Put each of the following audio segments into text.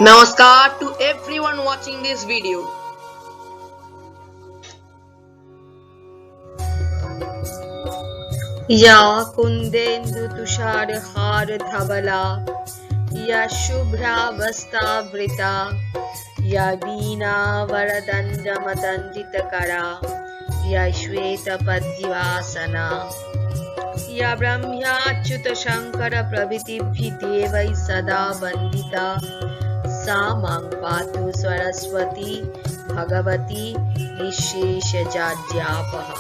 Namaskar to everyone watching this video. या कुंदेन्दु तुषार हार धवला या शुभ्रावस्तावृता या वीणा वरदंड मदंडितकरा या श्वेतपद्यवासना या ब्रह्म्याच्युत शंकर प्रभृतिभिः देवैः सदा वन्दिता सा मां पातु Saraswati Bhagwati निःशेषजाड्यापहा।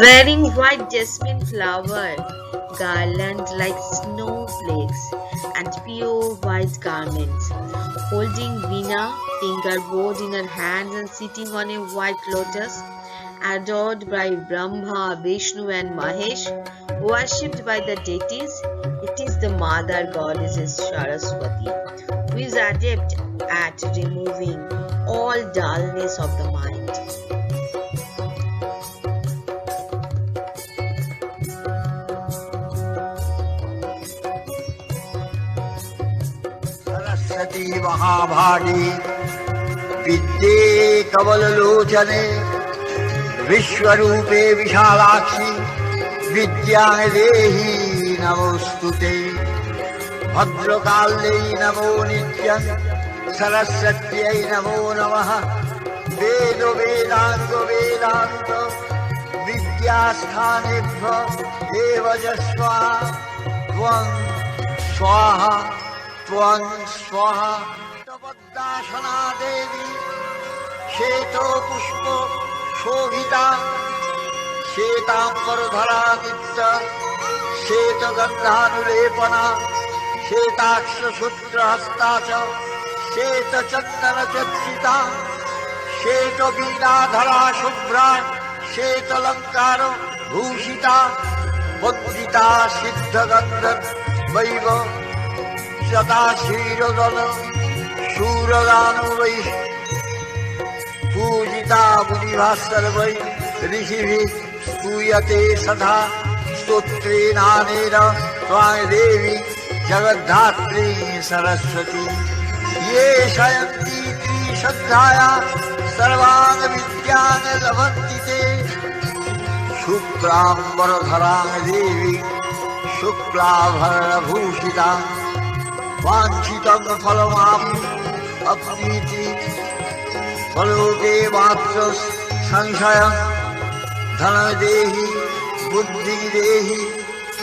Wearing white jasmine flower garland like snowflakes and pure white garments, holding veena fingerboard in her hands and sitting on a white lotus, adored by Brahma, Vishnu and Mahesh, worshipped by the deities, it is the mother goddess Saraswati, who is adept at removing all dullness of the mind. Saraswati महाभागी विद्ये कमललोचने विश्वरूपे Vishalakshi विद्यां देहि नमोस्तुते। भद्रकाल्यै नमो नित्यं सरस्वत्यै नमो नमः। वेद वेदांग वेदांत विद्यास्थानेभ्यः एव स्वाहा त्वं स्वाहा त्वं स्वाहा। पद्मासना देवी श्वेतो पुष्प शोभिता श्वेतांबरधरा नित्य श्वेतगन्धानुलेपना श्वेताक्षसूत्रहस्ता च श्वेतचन्दनचर्चिता श्वेतवीणाधरा शुभ्रा श्वेतलङ्कार भूषिता वन्दिता सिद्धगन्धर्वैव सदा क्षीरदल शूरदानवै पूजिता मुनिभास्करवै ऋषिभिः स्तूयते सदा स्तोत्रेणानेन त्वां देवी जगद्धात्री सरस्वती। ये शयन्ति त्रिशद्धाया सर्वान् विद्यान् लभन्ति ते शुक्लाम्बरधरां देवी शुक्लाभरणभूषिता। वाञ्छितं फलमाप्नोति फलोके मात्र संशयं धनं देहि बुद्धिं देहि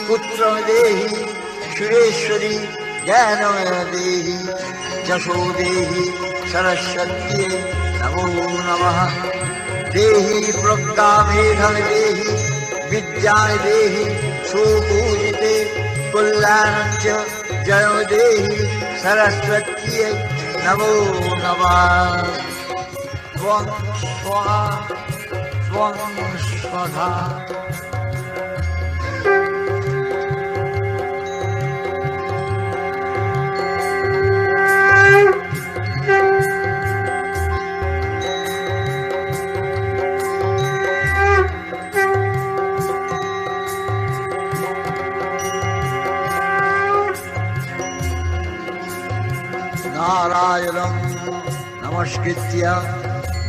पुत्रं देहि सुरेश्वरी ज्ञानं देहि यशो देहि सरस्वत्यै नमो नमः। देहि प्रज्ञामेधं देहि विद्यां देहि सुपूजिते कल्याणं च जयो देहि सरस्वत्यै नमो नमः। त्वं स्वाहा त्वं स्वधा। नारायणं नमस्कृत्य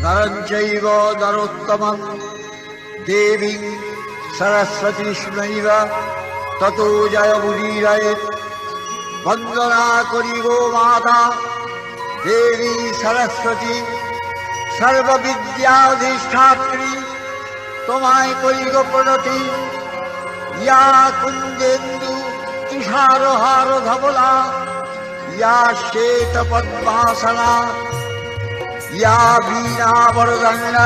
नरं चैव नरोत्तमं देवीं सरस्वतीं ततो जयमुदीरयेत्। वन्दना करि गो माता देवी सरस्वती सर्वविद्याधिष्ठात्री তোমায় করি গো প্রণতি। या कुन्देन्दु तुषारहार धवला या श्वेतपद्मासना या वीणावरदण्ड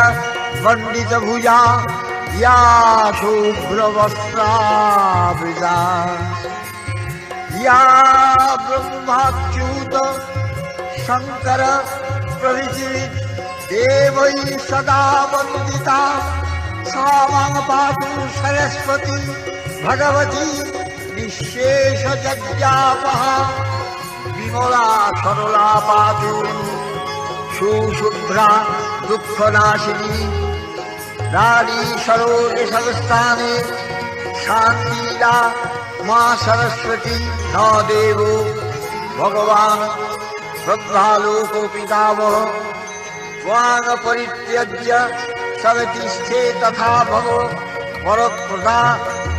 मण्डितभुजा या शुभ्रवस्त्रावृता या ब्रह्माच्युत शंकर प्रभृतिभिः देवैः सदा वन्दिता सा मां पातु सरस्वती भगवती निःशेषजड्यापहा। विमला सरला पातु सुशुभ्रा दुःखनाशिनी रानी सरोज संस्थाने शांतिदा मा सरस्वती न देवो भगवान् ब्रह्मालोको पितामह त्वां परित्यज्य सवितिष्ठे तथा भव वरप्रदा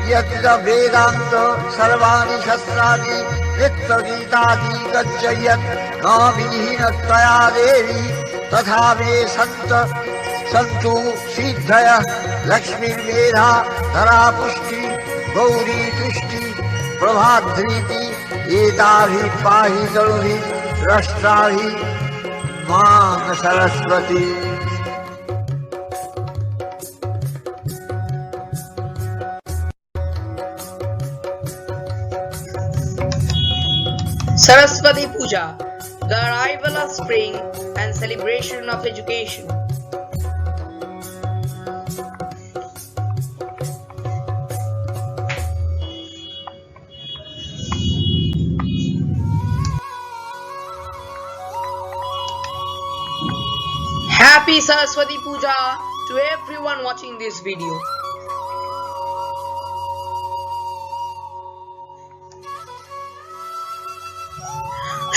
यत्र वेदान्त सर्वाणि शस्त्राणि नित्यगीतानि गच्छयत् न विहीनत्वया देवी तथा मे सन्तु सिद्धयः लक्ष्मीर्मेधा धरा पुष्टि गौरी तुष्टि प्रभाद्रीति एताभिः पाहि तरुभिः द्रष्टाभिः मां Saraswati. Saraswati Puja, the arrival of spring and celebration of education. Happy Saraswati Puja to everyone watching this video.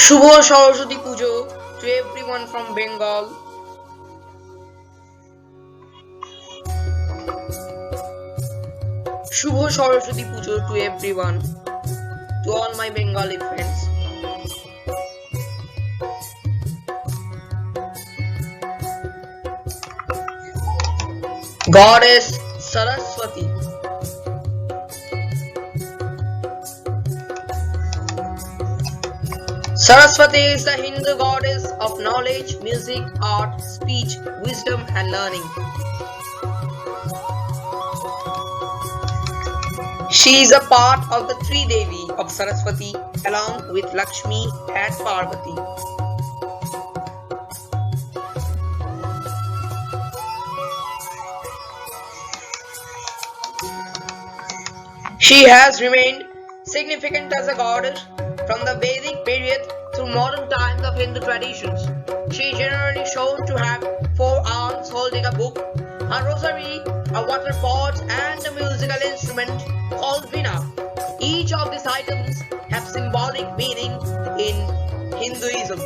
Shubho Saraswati Puja to everyone from Bengal. Shubho Saraswati Puja to everyone, to all my Bengali friends. Goddess Saraswati. Saraswati is the Hindu goddess of knowledge, music, art, speech, wisdom and learning. She is a part of the three Devi of Saraswati along with Lakshmi and Parvati. She has remained significant as a goddess from the Vedic period through modern times of Hindu traditions. She is generally shown to have 4 arms holding a book, a rosary, a water pot and a musical instrument called veena. Each of these items have symbolic meaning in Hinduism.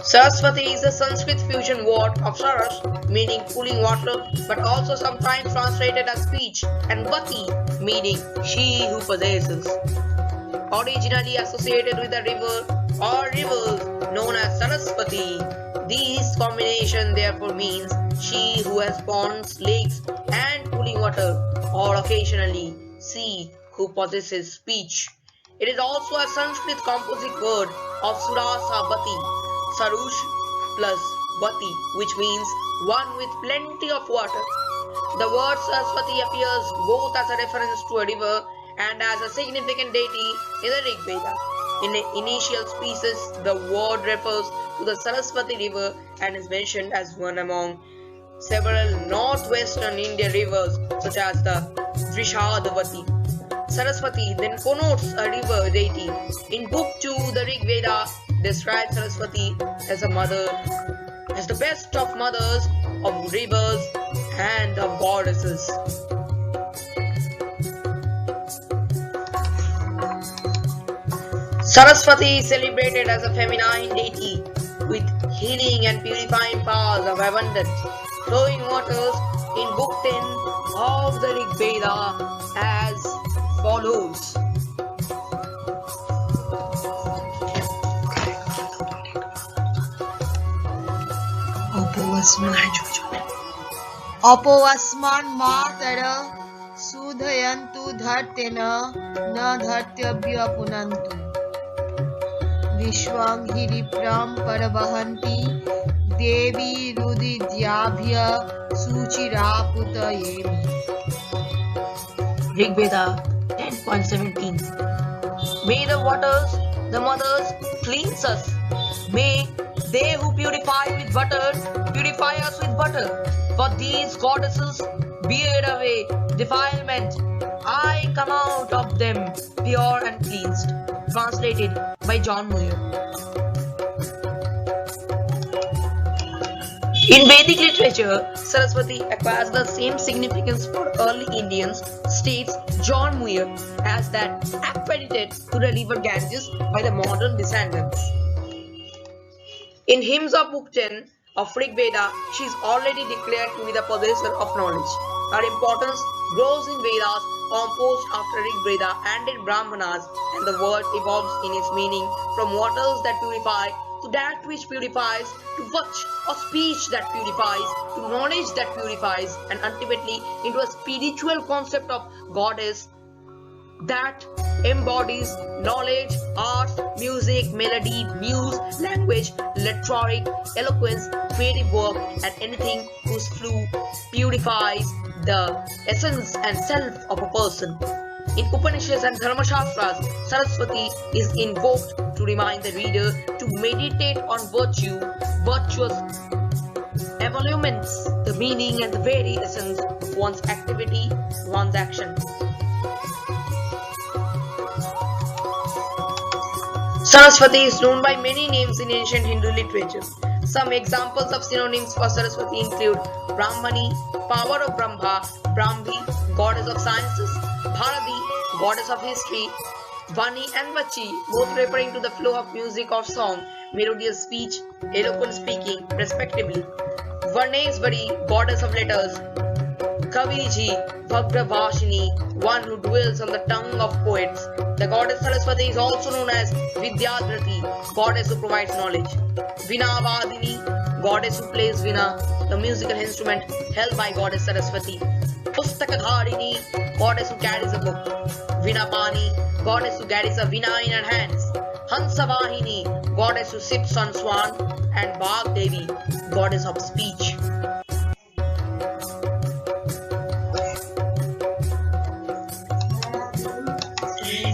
Saraswati is a Sanskrit fusion word of Saras, meaning cooling water, but also sometimes translated as speech, and Vati, meaning she who possesses. Originally associated with a river or rivers known as Saraswati, this combination therefore means she who has ponds, lakes, and cooling water, or occasionally she who possesses speech. It is also a Sanskrit composite word of Surasavati. Sarush plus Vati, which means one with plenty of water. The word Saraswati appears both as a reference to a river and as a significant deity in the Rig Veda. In the initial species, the word refers to the Saraswati river and is mentioned as one among several northwestern Indian rivers such as the Vrishadavati. Saraswati then connotes a river deity. In Book 2, the Rig Veda describes Saraswati as a mother, as the best of mothers, of rivers, and of goddesses. Saraswati is celebrated as a feminine deity with healing and purifying powers of abundant flowing waters in Book 10 of the Rig Veda as follows. Apovasman matara sudhayantu dhartena na dhartyabhya punantu Vishwang hiripram paravahanti Devi rudidyabhya suchiraputayemi. Rig Veda 10.17. May the waters, the mothers, cleanse us. May they who purify with butter, purify us with butter. For these goddesses bear away defilement. I come out of them pure and cleansed. Translated by John Muir. In Vedic literature, Saraswati acquires the same significance for early Indians, states John Muir, as that accredited to the river Ganges by the modern descendants. In hymns of Book 10 of Rig Veda, she is already declared to be the possessor of knowledge. Her importance grows in Vedas composed after Rig Veda and in Brahmanas, and the word evolves in its meaning from waters that purify to that which purifies, to watch or speech that purifies, to knowledge that purifies, and ultimately into a spiritual concept of goddess that embodies knowledge, art, music, melody, muse, language, rhetoric, eloquence, creative work, and anything whose flow purifies the essence and self of a person. In Upanishads and Dharmashastras, Saraswati is invoked to remind the reader to meditate on virtue, virtuous emoluments, the meaning and the very essence of one's activity, one's action. Saraswati is known by many names in ancient Hindu literature. Some examples of synonyms for Saraswati include Brahmani, power of Brahma, Brahmi, goddess of sciences, Bharati, goddess of history, Vani and Vachi, both referring to the flow of music or song, melodious speech, eloquent speaking, respectively. Varnesvari, goddess of letters, Kaviji, Bhagravashini, one who dwells on the tongue of poets. The goddess Saraswati is also known as Vidyadayini, goddess who provides knowledge. Vinavadini, goddess who plays Vina, the musical instrument held by goddess Saraswati. Pustakadharini, goddess who carries a book. Vinapani, goddess who carries a Vina in her hands. Hanshvahini, goddess who sips on swan. And Bhag Devi, goddess of speech.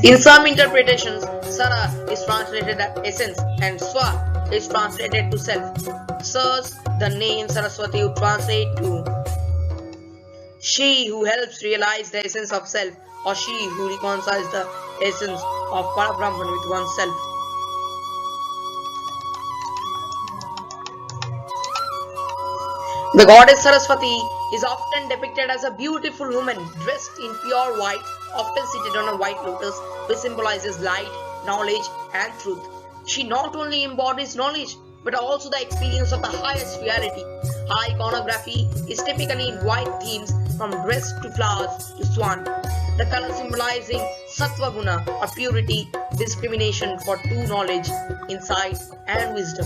In some interpretations, Sara is translated as essence and Swa is translated to self. Thus, the name Saraswati would translate to she who helps realize the essence of self, or she who reconciles the essence of Parabrahman with oneself. The goddess Saraswati is often depicted as a beautiful woman dressed in pure white, often seated on a white lotus, which symbolizes light, knowledge, and truth. She not only embodies knowledge, but also the experience of the highest reality. Her iconography is typically in white themes from dress to flowers to swan. The color symbolizing Sattva Guna or purity, discrimination for true knowledge, insight, and wisdom.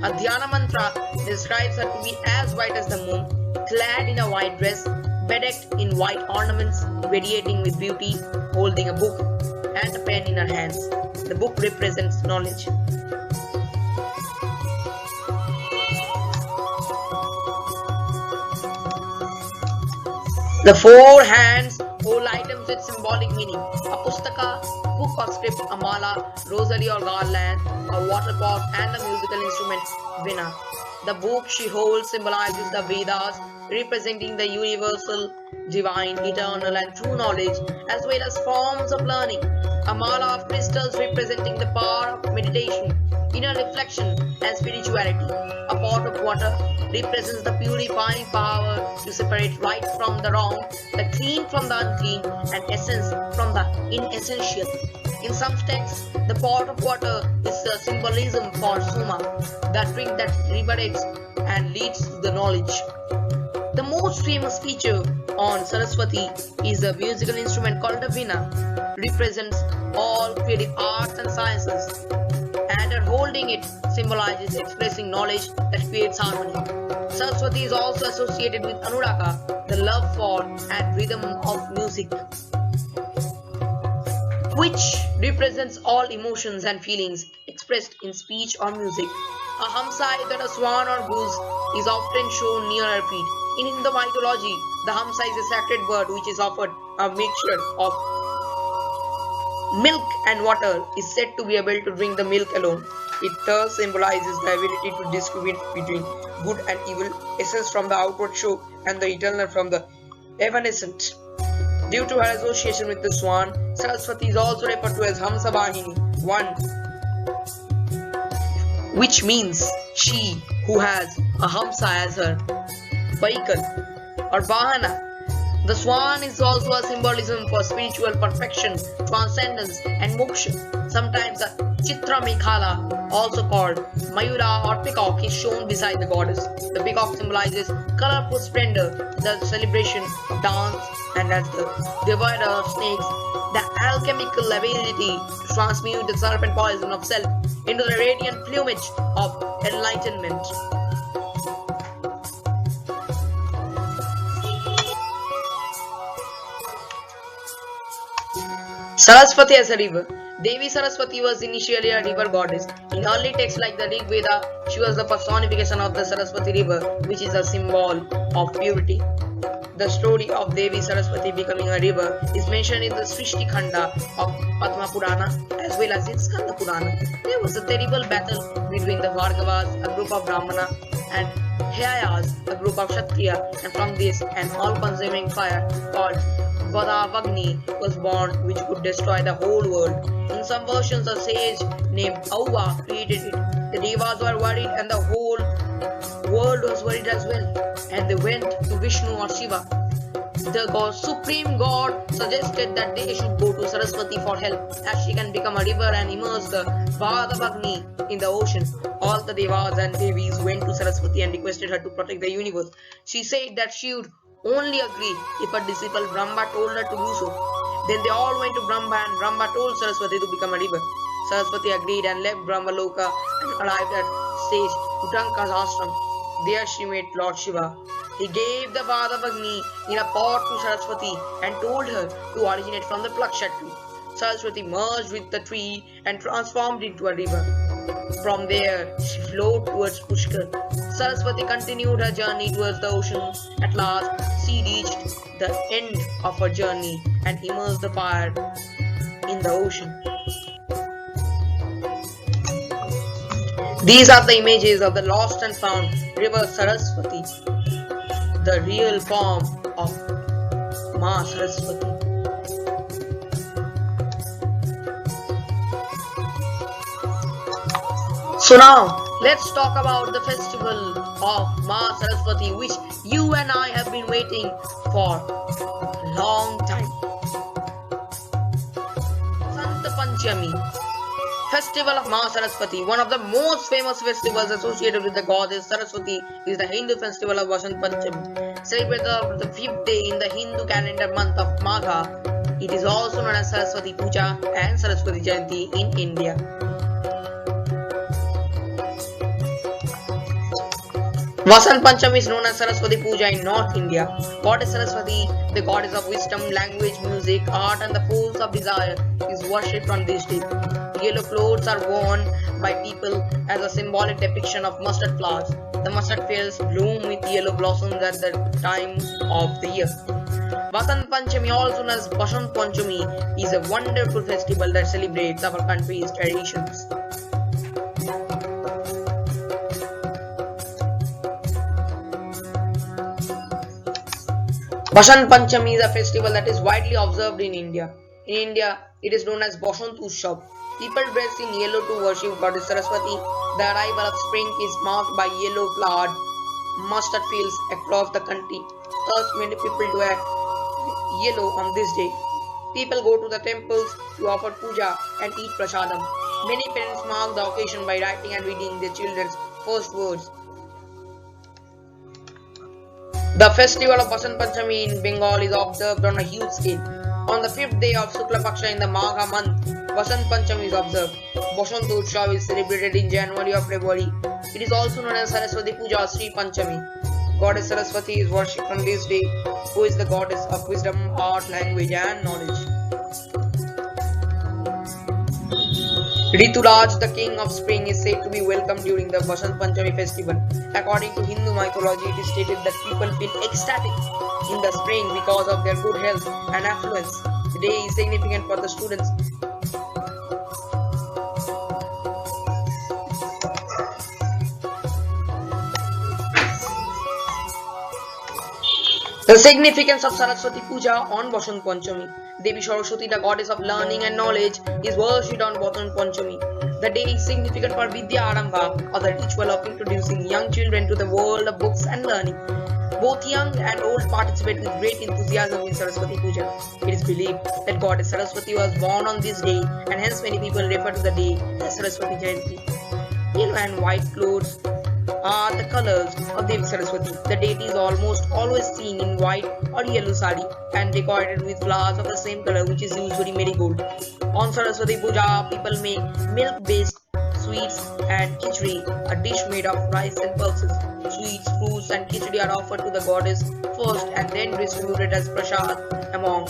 A Dhyana mantra describes her to be as white as the moon, clad in a white dress, bedecked in white ornaments, radiating with beauty, holding a book and a pen in her hands. The book represents knowledge. The four hands hold items with symbolic meaning. A pustaka, book or script, a mala, rosary or garland, a water pot, and a musical instrument, Vina. The book she holds symbolizes the Vedas, representing the universal, divine, eternal, and true knowledge, as well as forms of learning. A mala of crystals representing the power of meditation, inner reflection, and spirituality. A pot of water represents the purifying power to separate right from the wrong, the clean from the unclean, and essence from the inessential. In some texts, the pot of water is a symbolism for Suma, that drink that liberates and leads to the knowledge. The most famous feature on Saraswati is a musical instrument called the Veena, represents all creative arts and sciences, and her holding it symbolizes expressing knowledge that creates harmony. Saraswati is also associated with Anuraka, the love for and rhythm of music, which represents all emotions and feelings expressed in speech or music. A hamsa, either a swan or goose, is often shown near her feet. In Hindu mythology, the hamsa is a sacred bird which is offered a mixture of milk and water, is said to be able to drink the milk alone. It thus symbolizes the ability to discriminate between good and evil, essence from the outward show and the eternal from the evanescent. Due to her association with the swan, Saraswati is also referred to as Hanshvahini, one which means she who has a hamsa as her vehicle or bahana. The swan is also a symbolism for spiritual perfection, transcendence, and moksha. Sometimes a chitra mekhala, also called mayura or peacock, is shown beside the goddess. The peacock symbolizes colorful splendor, the celebration of dance, and as the divider of snakes, the alchemical ability to transmute the serpent poison of self into the radiant plumage of enlightenment. Saraswati as a river. Devi Saraswati was initially a river goddess. In early texts like the Rig Veda, she was the personification of the Saraswati river, which is a symbol of purity. The story of Devi Saraswati becoming a river is mentioned in the Srishti Khanda of Padma Purana as well as in Skanda Purana. There was a terrible battle between the Bhargavas, a group of Brahmana, and Hyayas, a group of Kshatriya, and from this an all-consuming fire called Vadavagni was born, which could destroy the whole world. In some versions, a sage named Auva created it. The devas were worried and the whole world was worried as well, and they went to Vishnu or Shiva. The supreme god suggested that they should go to Saraswati for help, as she can become a river and immerse the Vadavagni in the ocean. All the devas and devis went to Saraswati and requested her to protect the universe. She said that she would only agree if her disciple Brahma told her to do so. Then they all went to Brahma and Brahma told Saraswati to become a river. Saraswati agreed and left Brahmaloka and arrived at sage Utanka's ashram. There she met Lord Shiva. He gave the Vadavagni in a pot to Saraswati and told her to originate from the Plaksha tree. Saraswati merged with the tree and transformed into a river. From there, she flowed towards Pushkar. Saraswati continued her journey towards the ocean. At last, she reached the end of her journey and immersed the fire in the ocean. These are the images of the lost and found river Saraswati, the real form of Ma Saraswati. So now, let's talk about the festival of Ma Saraswati, which you and I have been waiting for a long time. Sant Panchami, Festival of Ma Saraswati. One of the most famous festivals associated with the goddess Saraswati is the Hindu festival of Basant Panchami, celebrated on the 5th day in the Hindu calendar month of Magha. It is also known as Saraswati Puja and Saraswati Jayanti in India. Vasant Panchami is known as Saraswati Puja in North India. Goddess Saraswati, the goddess of wisdom, language, music, art and the force of desire, is worshipped on this day. Yellow clothes are worn by people as a symbolic depiction of mustard flowers. The mustard fields bloom with yellow blossoms at the time of the year. Vasant Panchami, also known as Basant Panchami, is a wonderful festival that celebrates our country's traditions. Basant Panchami is a festival that is widely observed in India. In India, it is known as Basant Utshav. People dress in yellow to worship Goddess Saraswati. The arrival of spring is marked by yellow flowered mustard fields across the country. Thus, many people wear yellow on this day. People go to the temples to offer puja and eat prasadam. Many parents mark the occasion by writing and reading their children's first words. The festival of Basant Panchami in Bengal is observed on a huge scale. On the 5th day of Shukla Paksha in the Magha month, Basant Panchami is observed. Basant Utsav is celebrated in January or February. It is also known as Saraswati Puja or Sri Panchami. Goddess Saraswati is worshipped on this day, who is the goddess of wisdom, art, language and knowledge. Rituraj, the king of spring, is said to be welcomed during the Basant Panchami festival. According to Hindu mythology, it is stated that people feel ecstatic in the spring because of their good health and affluence. The day is significant for the students. The significance of Saraswati Puja on Basant Panchami. Devi Saraswati, the goddess of learning and knowledge, is worshipped on Basant Panchami. The day is significant for Vidyadayini, or the ritual of introducing young children to the world of books and learning. Both young and old participate with great enthusiasm in Saraswati Puja. It is believed that goddess Saraswati was born on this day, and hence many people refer to the day as Saraswati Jayanti. Yellow and white clothes are the colors of Devi Saraswati. The deity is almost always seen in white or yellow sari and decorated with flowers of the same color, which is usually marigold. On Saraswati Puja, people make milk-based sweets and khichdi, a dish made of rice and pulses. Sweets, fruits, and khichdi are offered to the goddess first and then distributed as prasad among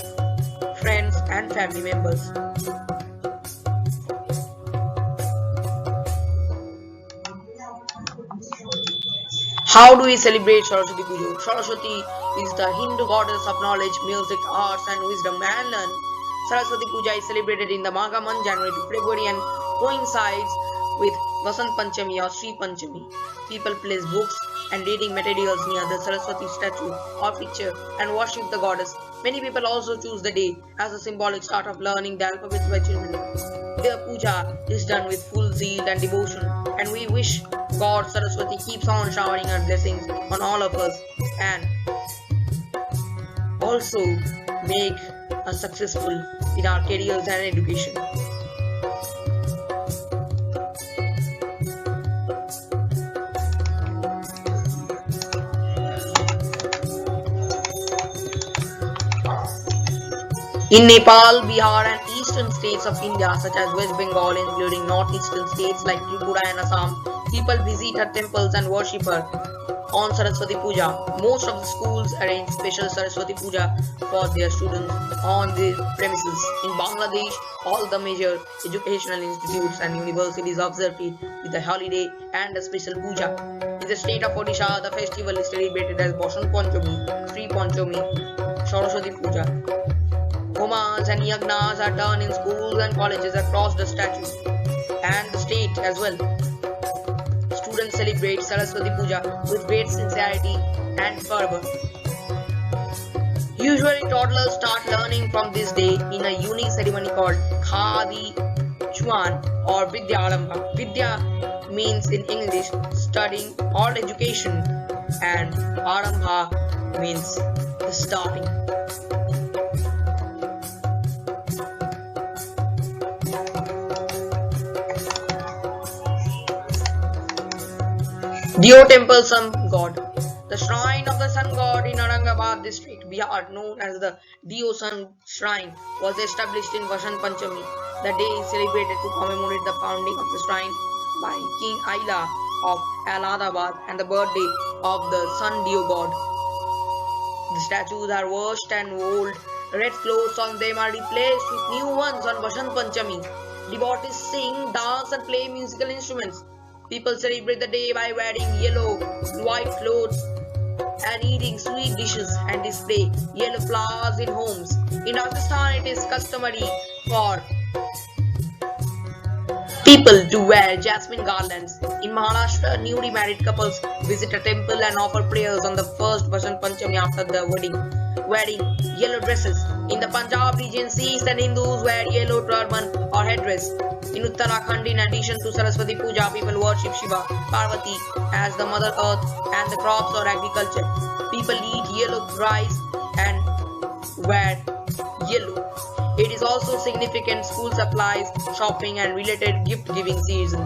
friends and family members. How do we celebrate Saraswati Puja? Saraswati is the Hindu goddess of knowledge, music, arts, and wisdom and learning. Saraswati Puja is celebrated in the Magha month, January to February, and coincides with Basant Panchami or Sri Panchami. People place books and reading materials near the Saraswati statue or picture and worship the goddess. Many people also choose the day as a symbolic start of learning the alphabets by children. The puja is done with full zeal and devotion, and we wish God Saraswati keeps on showering her blessings on all of us and also make us successful in our careers and education. In Nepal, Bihar and eastern states of India such as West Bengal, including northeastern states like Tripura and Assam, people visit her temples and worship her on Saraswati Puja. Most of the schools arrange special Saraswati Puja for their students on their premises. In Bangladesh, all the major educational institutes and universities observe it with a holiday and a special puja. In the state of Odisha, the festival is celebrated as Basant Panchami, Sri Panchami, Saraswati Puja. Homas and yagnas are done in schools and colleges across the statute and the state as well. Students celebrate Saraswati Puja with great sincerity and fervor. Usually toddlers start learning from this day in a unique ceremony called Khadi Chuan or Vidyadayini. Vidya means in English studying or education, and Arambha means the starting. Dio Temple Sun God. The shrine of the Sun God in Aurangabad district, Bihar, known as the Dio Sun Shrine, was established in Basant Panchami. The day is celebrated to commemorate the founding of the shrine by King Aila of Allahabad and the birthday of the Sun Dio God. The statues are washed and old red clothes on them are replaced with new ones on Basant Panchami. Devotees sing, dance and play musical instruments. People celebrate the day by wearing yellow and white clothes and eating sweet dishes and display yellow flowers in homes. In Rajasthan, it is customary for people to wear jasmine garlands. In Maharashtra, newly married couples visit a temple and offer prayers on the first Basant Panchami after the wearing yellow dresses. In the Punjab region, Sikhs and Hindus wear yellow turban or headdress. In Uttarakhand, in addition to Saraswati Puja, people worship Shiva, Parvati as the Mother Earth and the crops or agriculture. People eat yellow rice and wear yellow. It is also significant school supplies, shopping and related gift-giving season.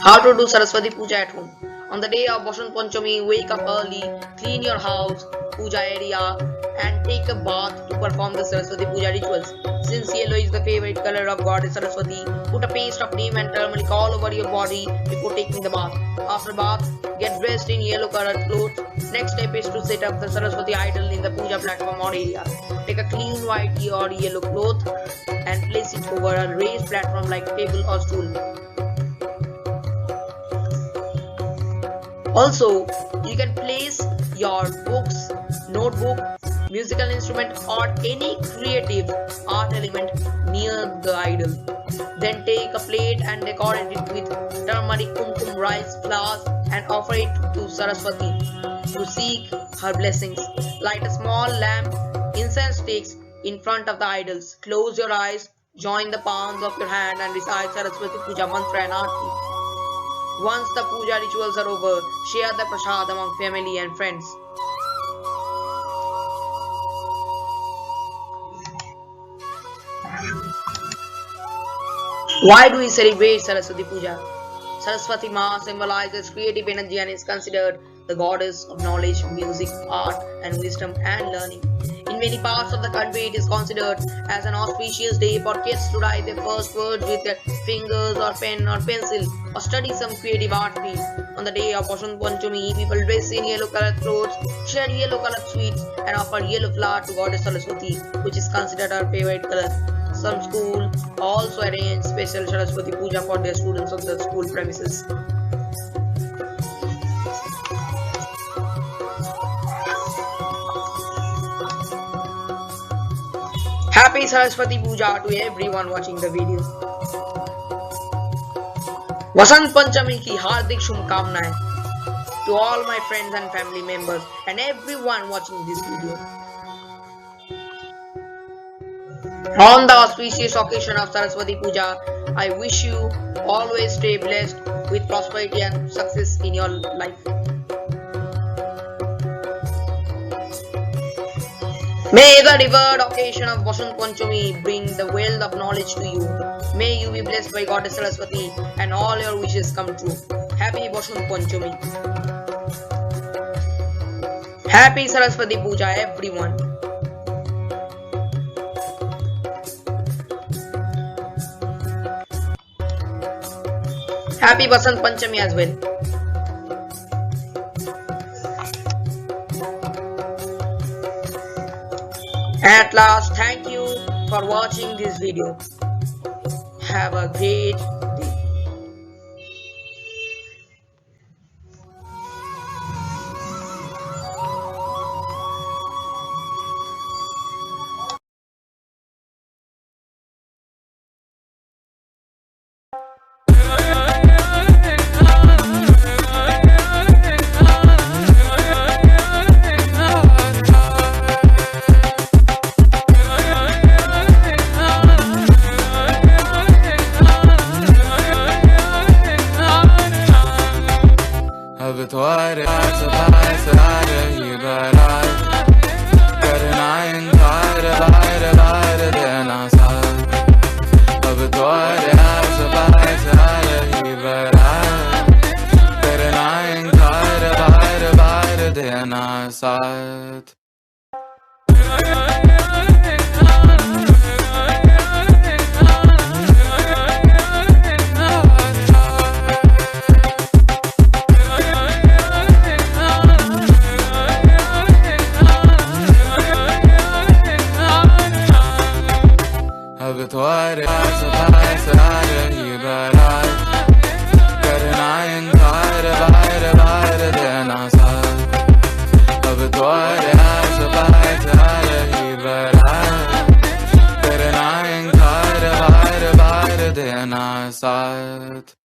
How to do Saraswati Puja at home. On the day of Basant Panchami, wake up early, clean your house, puja area and take a bath to perform the Saraswati Puja rituals. Since yellow is the favorite color of Goddess Saraswati, put a paste of neem and turmeric all over your body before taking the bath. After bath, get dressed in yellow colored clothes. Next step is to set up the Saraswati idol in the puja platform or area. Take a clean white or yellow cloth and place it over a raised platform like table or stool. Also, you can place your books, notebook, musical instrument or any creative art element near the idol. Then take a plate and decorate it with turmeric, kumkum, rice, flowers and offer it to Saraswati to seek her blessings. Light a small lamp, incense sticks in front of the idols. Close your eyes, join the palms of your hand and recite Saraswati Puja mantra and aarti. Once the puja rituals are over, share the prasad among family and friends. Why do we celebrate Saraswati Puja? Saraswati Ma symbolizes creative energy and is considered the goddess of knowledge, music, art, and wisdom and learning. In many parts of the country, it is considered as an auspicious day for kids to write their first words with their fingers or pen or pencil or study some creative art field. On the day of Basant Panchami, people dress in yellow colored clothes, share yellow colored sweets, and offer yellow flower to Goddess Saraswati, which is considered her favorite color. Some schools also arrange special Saraswati Puja for their students on the school premises. Happy Saraswati Puja to everyone watching the video. Vasant Panchami ki hardik shubhkamnaएं to all my friends and family members and everyone watching this video. On the auspicious occasion of Saraswati Puja, I wish you always stay blessed with prosperity and success in your life. May the revered occasion of Basant Panchami bring the wealth of knowledge to you. May you be blessed by Goddess Saraswati and all your wishes come true. Happy Basant Panchami. Happy Saraswati Puja, everyone. Happy Basant Panchami as well. At last, thank you for watching this video. Have a great day. अब तुम्हारे पास आ रही बारात करना इनकार बार बार देना साथ अब तुम्हारे पास आ रही बारात करना इनकार बार बार देना साथ अब तुम्हारे पास आ रही बारात करना इनकार बार बार देना साथ अब तुम्हारे पास आ रही बारात करना इनकार बार बार देना साथ